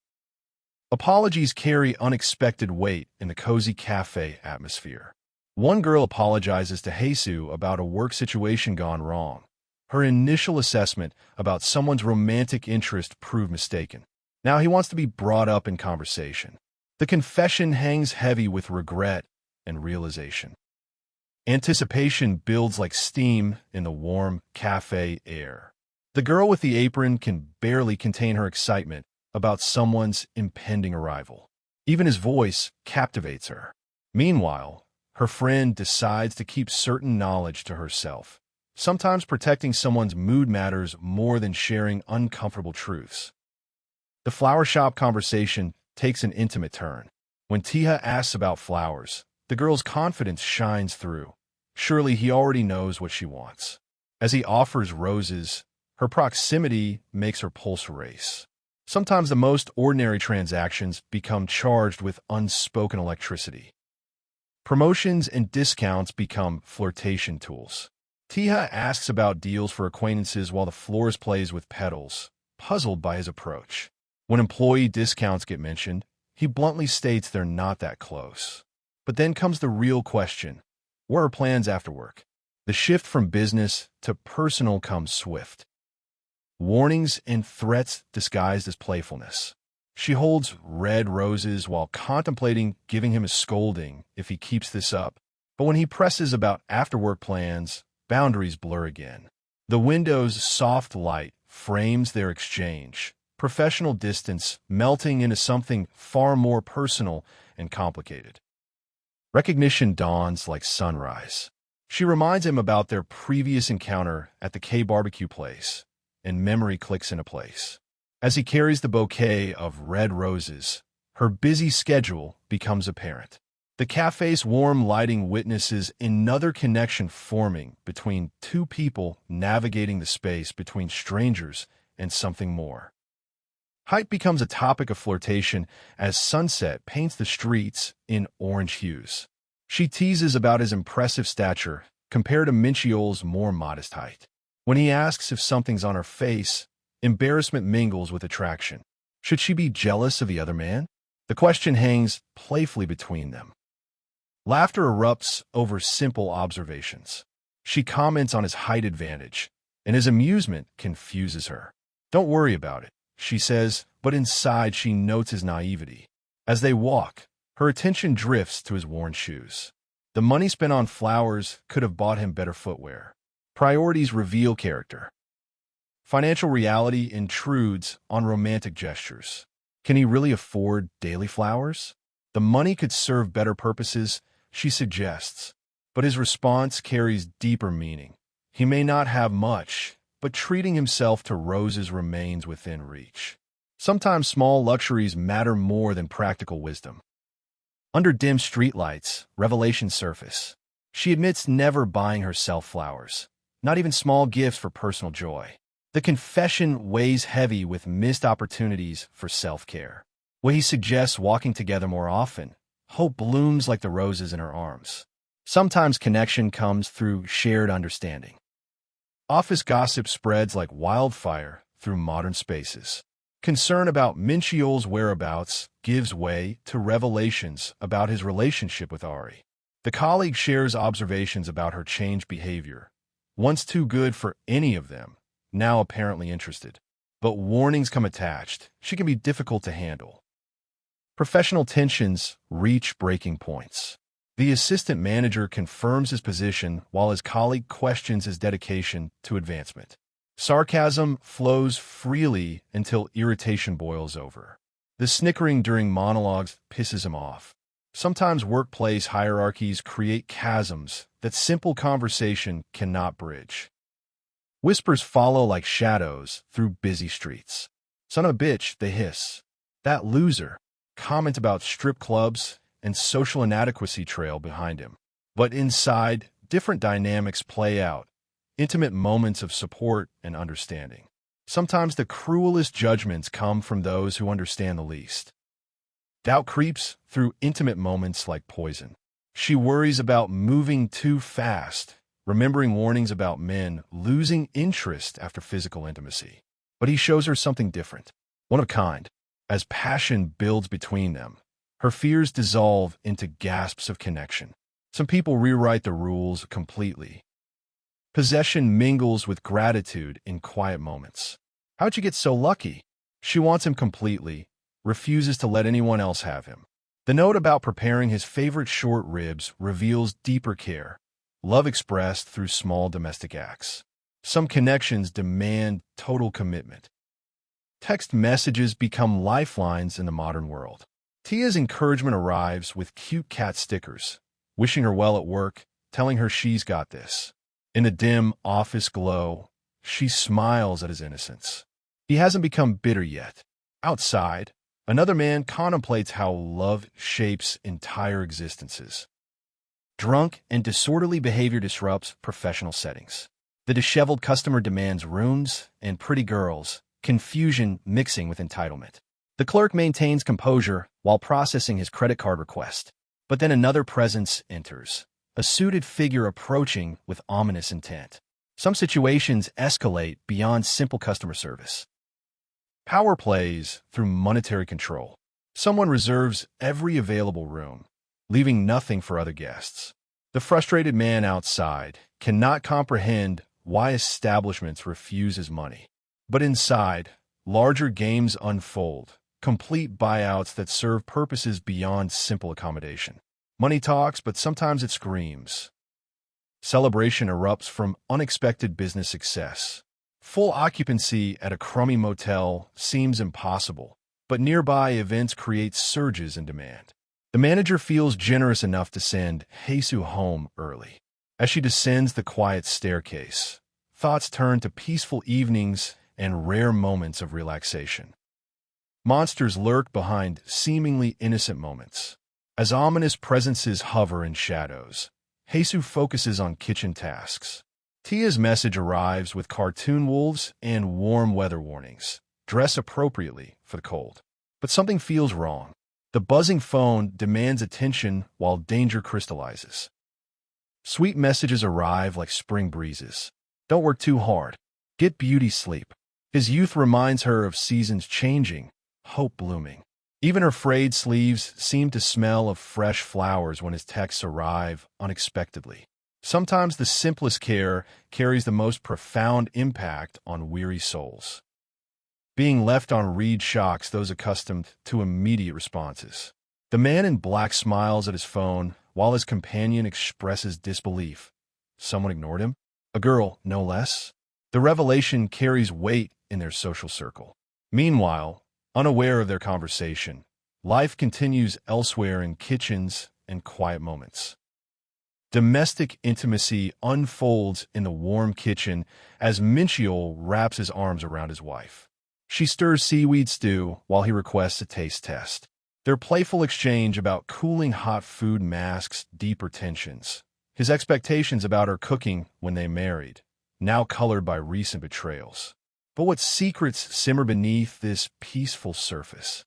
Apologies carry unexpected weight in the cozy cafe atmosphere. One girl apologizes to Haesu about a work situation gone wrong. Her initial assessment about someone's romantic interest proved mistaken. Now he wants to be brought up in conversation. The confession hangs heavy with regret and realization. Anticipation builds like steam in the warm cafe air. The girl with the apron can barely contain her excitement about someone's impending arrival. Even his voice captivates her. Meanwhile, her friend decides to keep certain knowledge to herself. Sometimes protecting someone's mood matters more than sharing uncomfortable truths. The flower shop conversation takes an intimate turn. When Taeha asks about flowers, the girl's confidence shines through. Surely he already knows what she wants. As he offers roses, her proximity makes her pulse race. Sometimes the most ordinary transactions become charged with unspoken electricity. Promotions and discounts become flirtation tools. Taeha asks about deals for acquaintances while the florist plays with petals, puzzled by his approach. When employee discounts get mentioned, he bluntly states they're not that close. But then comes the real question. What are plans after work? The shift from business to personal comes swift. Warnings and threats disguised as playfulness. She holds red roses while contemplating giving him a scolding if he keeps this up. But when he presses about after-work plans, boundaries blur again. The window's soft light frames their exchange, professional distance melting into something far more personal and complicated. Recognition dawns like sunrise. She reminds him about their previous encounter at the K-barbecue place, and memory clicks into place. As he carries the bouquet of red roses, her busy schedule becomes apparent. The cafe's warm lighting witnesses another connection forming between two people navigating the space between strangers and something more. Height becomes a topic of flirtation as sunset paints the streets in orange hues. She teases about his impressive stature compared to Mincheol's more modest height. When he asks if something's on her face, embarrassment mingles with attraction. Should she be jealous of the other man? The question hangs playfully between them. Laughter erupts over simple observations. She comments on his height advantage, and his amusement confuses her. Don't worry about it, she says, but inside she notes his naivety. As they walk, her attention drifts to his worn shoes. The money spent on flowers could have bought him better footwear. Priorities reveal character. Financial reality intrudes on romantic gestures. Can he really afford daily flowers? The money could serve better purposes, she suggests, but his response carries deeper meaning. He may not have much, but treating himself to roses remains within reach. Sometimes small luxuries matter more than practical wisdom. Under dim streetlights, revelations surface. She admits never buying herself flowers, not even small gifts for personal joy. The confession weighs heavy with missed opportunities for self-care. When he suggests walking together more often, hope blooms like the roses in her arms. Sometimes connection comes through shared understanding. Office gossip spreads like wildfire through modern spaces. Concern about Mincheol's whereabouts gives way to revelations about his relationship with Ari. The colleague shares observations about her changed behavior, once too good for any of them, now apparently interested. But warnings come attached. She can be difficult to handle. Professional tensions reach breaking points. The assistant manager confirms his position while his colleague questions his dedication to advancement. Sarcasm flows freely until irritation boils over. The snickering during monologues pisses him off. Sometimes workplace hierarchies create chasms that simple conversation cannot bridge. Whispers follow like shadows through busy streets. Son of a bitch, they hiss. That loser. Comment about strip clubs and social inadequacy trail behind him. But inside, different dynamics play out. Intimate moments of support and understanding. Sometimes the cruelest judgments come from those who understand the least. Doubt creeps through intimate moments like poison. She worries about moving too fast, remembering warnings about men losing interest after physical intimacy. But he shows her something different, one of a kind. As passion builds between them, her fears dissolve into gasps of connection. Some people rewrite the rules completely. Possession mingles with gratitude in quiet moments. How'd you get so lucky? She wants him completely, refuses to let anyone else have him. The note about preparing his favorite short ribs reveals deeper care, love expressed through small domestic acts. Some connections demand total commitment. Text messages become lifelines in the modern world. Tia's encouragement arrives with cute cat stickers, wishing her well at work, telling her she's got this. In the dim office glow, she smiles at his innocence. He hasn't become bitter yet. Outside, another man contemplates how love shapes entire existences. Drunk and disorderly behavior disrupts professional settings. The disheveled customer demands rooms, and pretty girls, confusion mixing with entitlement. The clerk maintains composure while processing his credit card request. But then another presence enters, a suited figure approaching with ominous intent. Some situations escalate beyond simple customer service. Power plays through monetary control. Someone reserves every available room, leaving nothing for other guests. The frustrated man outside cannot comprehend why establishments refuse his money. But inside, larger games unfold, complete buyouts that serve purposes beyond simple accommodation. Money talks, but sometimes it screams. Celebration erupts from unexpected business success. Full occupancy at a crummy motel seems impossible, but nearby events create surges in demand. The manager feels generous enough to send Haesu home early. As she descends the quiet staircase, thoughts turn to peaceful evenings and rare moments of relaxation. Monsters lurk behind seemingly innocent moments. As ominous presences hover in shadows, Haesu focuses on kitchen tasks. Tia's message arrives with cartoon wolves and warm weather warnings. Dress appropriately for the cold. But something feels wrong. The buzzing phone demands attention while danger crystallizes. Sweet messages arrive like spring breezes. Don't work too hard. Get beauty sleep. His youth reminds her of seasons changing, hope blooming. Even her frayed sleeves seem to smell of fresh flowers when his texts arrive unexpectedly. Sometimes the simplest care carries the most profound impact on weary souls. Being left on read shocks those accustomed to immediate responses. The man in black smiles at his phone while his companion expresses disbelief. Someone ignored him? A girl, no less? The revelation carries weight in their social circle. Meanwhile, unaware of their conversation, life continues elsewhere in kitchens and quiet moments. Domestic intimacy unfolds in the warm kitchen as Mincheol wraps his arms around his wife. She stirs seaweed stew while he requests a taste test. Their playful exchange about cooling hot food masks deeper tensions. His expectations about her cooking when they married, now colored by recent betrayals. But what secrets simmer beneath this peaceful surface?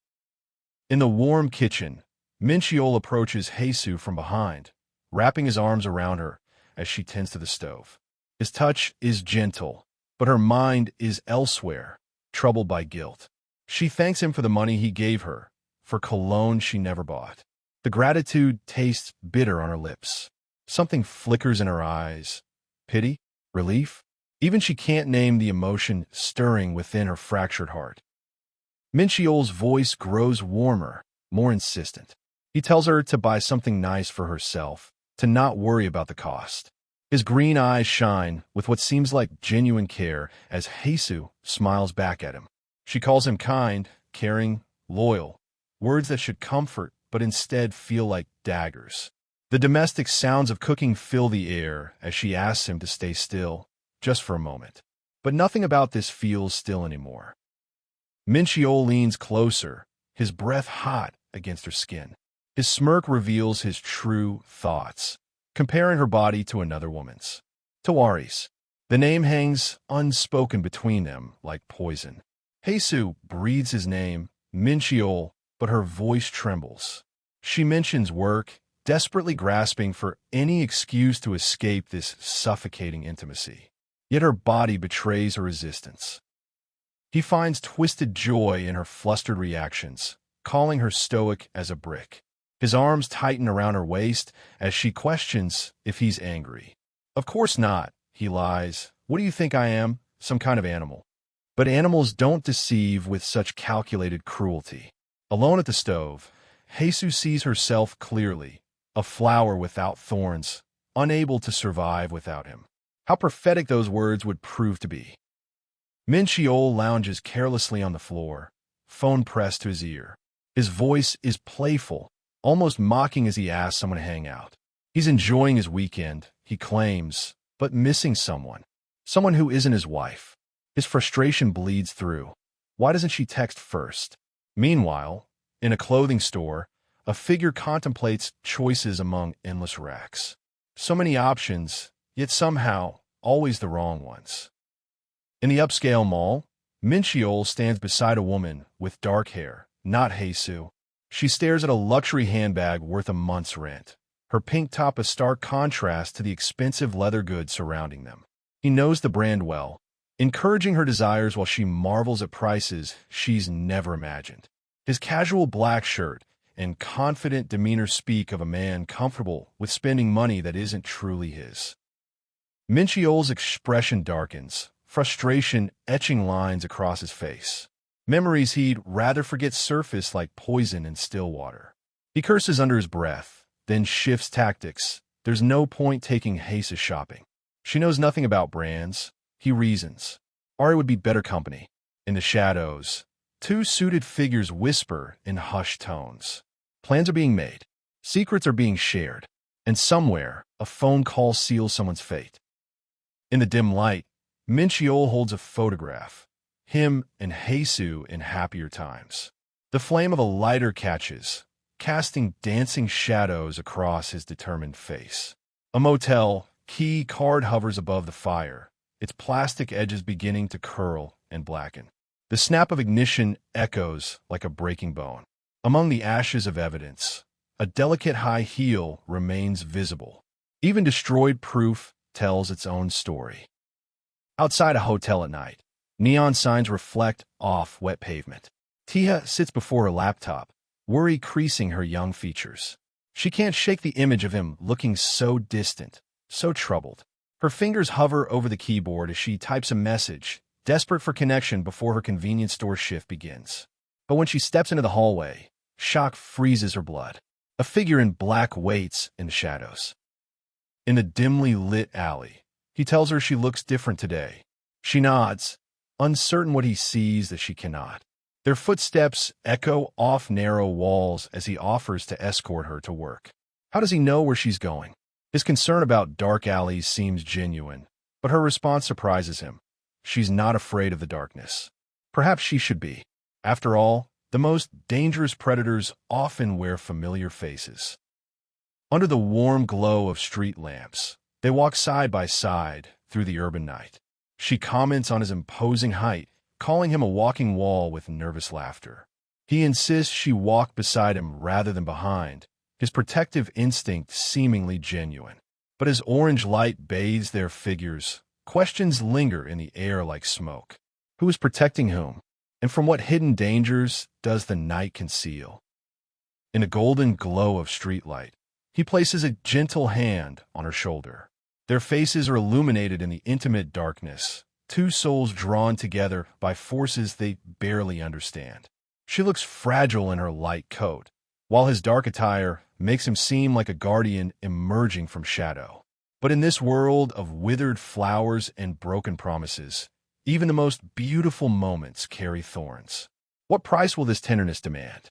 In the warm kitchen, Mincheol approaches Haesu from behind, wrapping his arms around her as she tends to the stove. His touch is gentle, but her mind is elsewhere, troubled by guilt. She thanks him for the money he gave her, for cologne she never bought. The gratitude tastes bitter on her lips. Something flickers in her eyes. Pity? Relief? Even she can't name the emotion stirring within her fractured heart. Mincheol's voice grows warmer, more insistent. He tells her to buy something nice for herself, to not worry about the cost. His green eyes shine with what seems like genuine care as Haesu smiles back at him. She calls him kind, caring, loyal, words that should comfort but instead feel like daggers. The domestic sounds of cooking fill the air as she asks him to stay still, just for a moment. But nothing about this feels still anymore. Mincheol leans closer, his breath hot against her skin. His smirk reveals his true thoughts, comparing her body to another woman's. Tawari's. The name hangs unspoken between them like poison. Haesu breathes his name, Mincheol, but her voice trembles. She mentions work, desperately grasping for any excuse to escape this suffocating intimacy. Yet her body betrays her resistance. He finds twisted joy in her flustered reactions, calling her stoic as a brick. His arms tighten around her waist as she questions if he's angry. Of course not, he lies. What do you think I am? Some kind of animal? But animals don't deceive with such calculated cruelty. Alone at the stove, Haesu sees herself clearly, a flower without thorns, unable to survive without him. How prophetic those words would prove to be. Mincheol lounges carelessly on the floor, phone pressed to his ear. His voice is playful, almost mocking as he asks someone to hang out. He's enjoying his weekend, he claims, but missing someone. Someone who isn't his wife. His frustration bleeds through. Why doesn't she text first? Meanwhile, in a clothing store, a figure contemplates choices among endless racks. So many options, yet somehow always the wrong ones. In the upscale mall, Mincheol stands beside a woman with dark hair, not Haesu. She stares at a luxury handbag worth a month's rent, her pink top a stark contrast to the expensive leather goods surrounding them. He knows the brand well, encouraging her desires while she marvels at prices she's never imagined. His casual black shirt and confident demeanor speak of a man comfortable with spending money that isn't truly his. Mincheol's expression darkens, frustration etching lines across his face. Memories he'd rather forget surface like poison in still water. He curses under his breath, then shifts tactics. There's no point taking Haesu shopping. She knows nothing about brands. He reasons. Ari would be better company. In the shadows, two suited figures whisper in hushed tones. Plans are being made. Secrets are being shared. And somewhere, a phone call seals someone's fate. In the dim light, Mincheol holds a photograph. Him and Haesu in happier times. The flame of a lighter catches, casting dancing shadows across his determined face. A motel key card hovers above the fire, its plastic edges beginning to curl and blacken. The snap of ignition echoes like a breaking bone. Among the ashes of evidence, a delicate high heel remains visible. Even destroyed proof tells its own story. Outside a hotel at night, neon signs reflect off wet pavement. Taeha sits before her laptop, worry creasing her young features. She can't shake the image of him looking so distant, so troubled. Her fingers hover over the keyboard as she types a message, desperate for connection before her convenience store shift begins. But when she steps into the hallway, shock freezes her blood. A figure in black waits in the shadows. In the dimly lit alley, he tells her she looks different today. She nods, uncertain what he sees that she cannot. Their footsteps echo off narrow walls as he offers to escort her to work. How does he know where she's going? His concern about dark alleys seems genuine, but her response surprises him. She's not afraid of the darkness. Perhaps she should be. After all, the most dangerous predators often wear familiar faces. Under the warm glow of street lamps, they walk side by side through the urban night. She comments on his imposing height, calling him a walking wall with nervous laughter. He insists she walk beside him rather than behind, his protective instinct seemingly genuine. But as orange light bathes their figures, questions linger in the air like smoke. Who is protecting whom? And from what hidden dangers does the night conceal? In a golden glow of streetlight, he places a gentle hand on her shoulder. Their faces are illuminated in the intimate darkness, two souls drawn together by forces they barely understand. She looks fragile in her light coat, while his dark attire makes him seem like a guardian emerging from shadow. But in this world of withered flowers and broken promises, even the most beautiful moments carry thorns. What price will this tenderness demand?